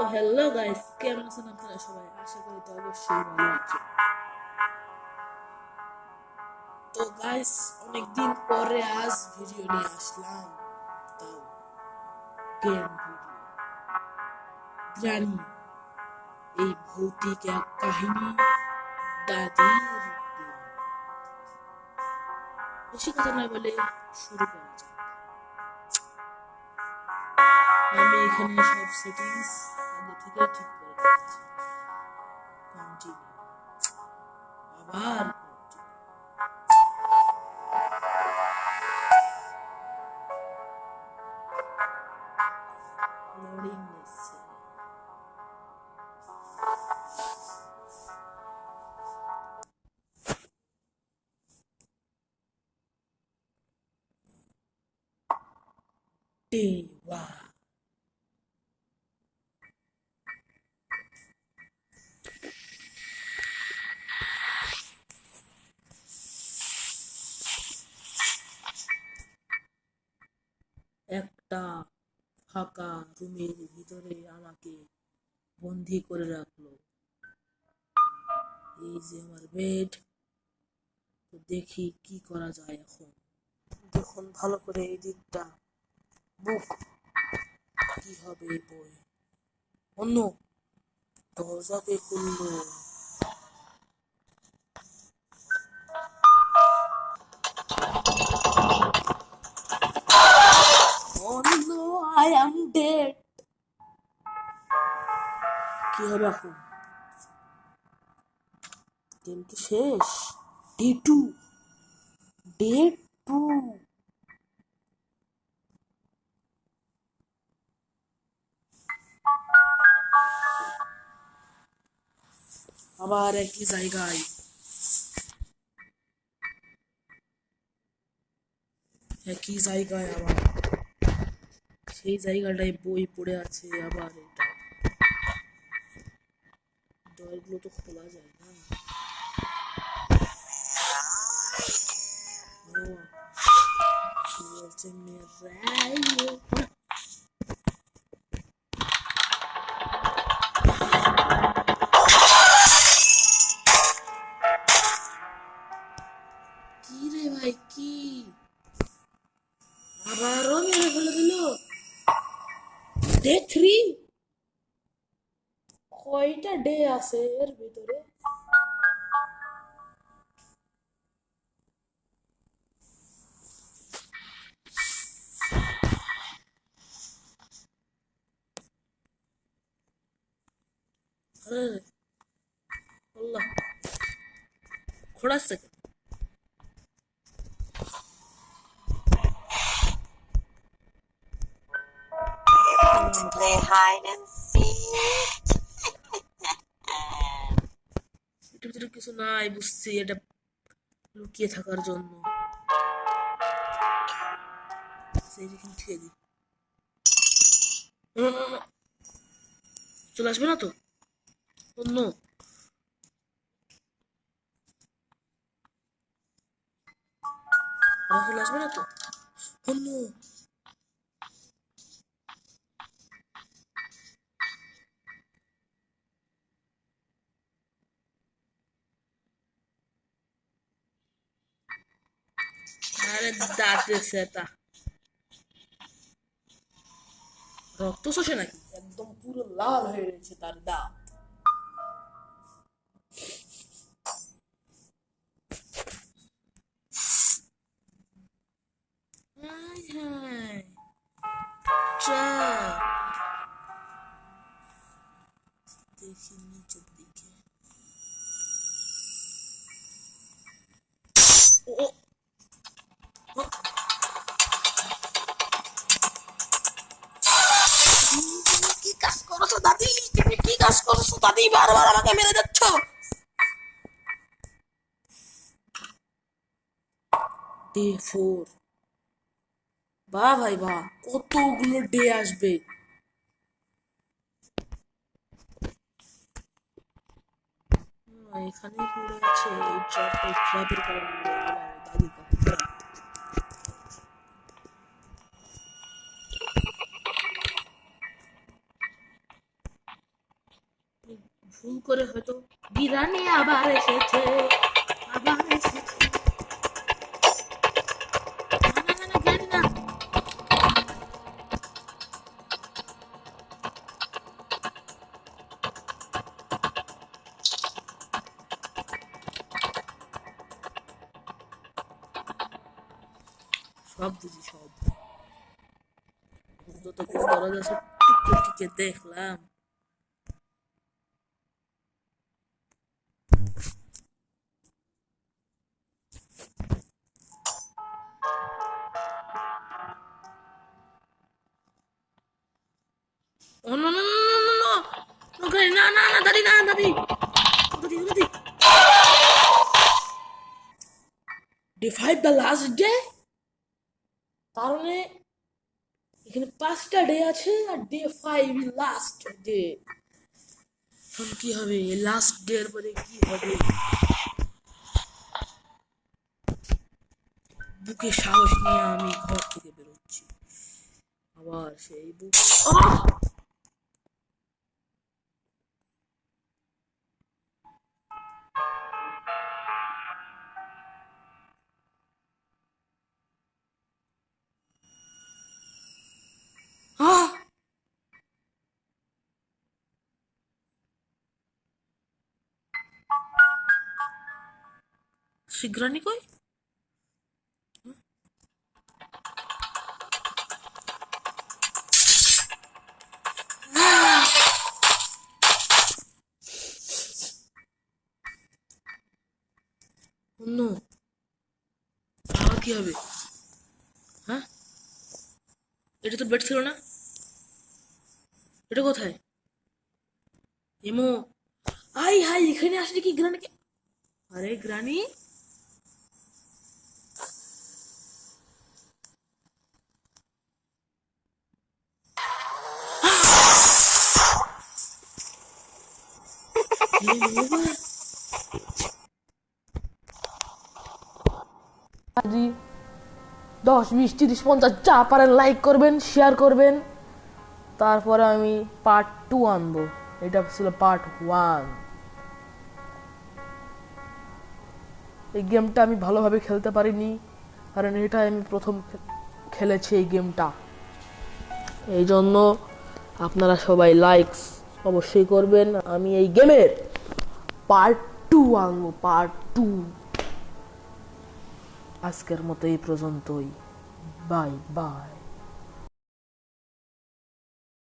Hello guys, কেমন আছেন আপনারা সবাই? আশা করি তো অবশ্যই ভালো আছেন। তো গাইস, অনেকদিন পরে আজ ভিডিও নিয়ে আসলাম, তাও গেম ভিডিও। জানি এই ভৌতিক এক কাহিনী, দাদির গেম। বেশি কথা না বলে শুরু করা যাক। আমি এখানে সব সেটিংস আগে থেকে ঠিক করে রেখেছি। কন্টিনিউ, আবার লোডিং নিচ্ছে। দেওয়া একটা ফাঁকা রুমের ভিতরে আমাকে বন্দি করে রাখলো। এই যে আমার বেড। তো দেখি কি করা যায় এখন। দেখুন ভালো করে এই দিকটা। বুক, কি হবে এই বই? অন্য দরজাকে খুললো। অন্য, আই অ্যাম ডেড। কি হবে এখন? গেম তো শেষ। Day two, day two. আবার একই জায়গায়, একই জায়গায় আবার সেই জায়গাটায় বই পড়ে আছে। আবার এটা ডরগুলো তো খোলা যায় না। কি বলছে মেরাই? কি রে ভাই, কি আবারও মেরে ফেলে দিল? Day three? কয়টা ডে আছে এর ভিতরে? আরে আল্লাহ, খোড়াচ্ছে। To play hide and seek. এটার ভিতরে কিছু নাই, বুঝছি এটা লুকিয়ে থাকার জন্য। সেইখানে ঠেয়ে দিই। না, না, না, চলে আসবে না তো? অন্য চলে আসবে না তো? অন্য আরে দাঁতে সেটা রক্ত শোষে নাকি? একদম পুরো লাল হয়ে রয়েছে তার দাঁত। হায় হায়, ট্র্যাপ। দেখি নিচের দিকে। ও, ও, তুমি কি কাজ করছো দাদি? তুমি কি কাজ করছো দাদি? বারবার আমাকে মেরে যাচ্ছ। Day four. বাহ ভাই বাহ, কতগুলো ডে আসবে। এখানেই পড়ে আছে এই ট্র্যাপের কারণে মরে গেল আমার দাদির কাছে। করে হয়তো বিরানি আবার এসেছে, আবার এসেছে। না না না না, জানি না। সব বুঝি সব, যতক্ষণ দরজা সব টিকে টিকে দেখলাম। Oh no no no no no no, না না না, দাদি না, দাদি দাদি দাদি। ডে 5 দ্য লাস্ট ডে, তার মানে এখানে 5টা ডে আছে আর ডে 5 লাস্ট ডে। এখন কি হবে লাস্ট ডে এর পরে কি হবে? বুকে সাহস নিয়ে আমি ঘর থেকে বেরোচ্ছি, আবার সেই বুক। আহ শিগ্রানি কই? অন্য কি হবে? হ্যাঁ, এটা তো বেড ছিল না, এটা কোথায়? এমো, আই হাই, এখানে আসলে কি গ্রানিকে? আরে গ্রানি, জি 10, 20, 30, 50 যা পারেন লাইক করবেন, শেয়ার করবেন। তারপরে আমি পার্ট 2 আনবো, এটা ছিল পার্ট 1। এই গেমটা আমি ভালোভাবে খেলতে পারিনি, কারণ এটা আমি প্রথম খেলেছি এই গেমটা। এই জন্য আপনারা সবাই লাইকস অবশ্যই করবেন। আমি এই গেমের পার্ট 2 আনবো, পার্ট 2। আজকের মতো এই পর্যন্তই, বাই বাই।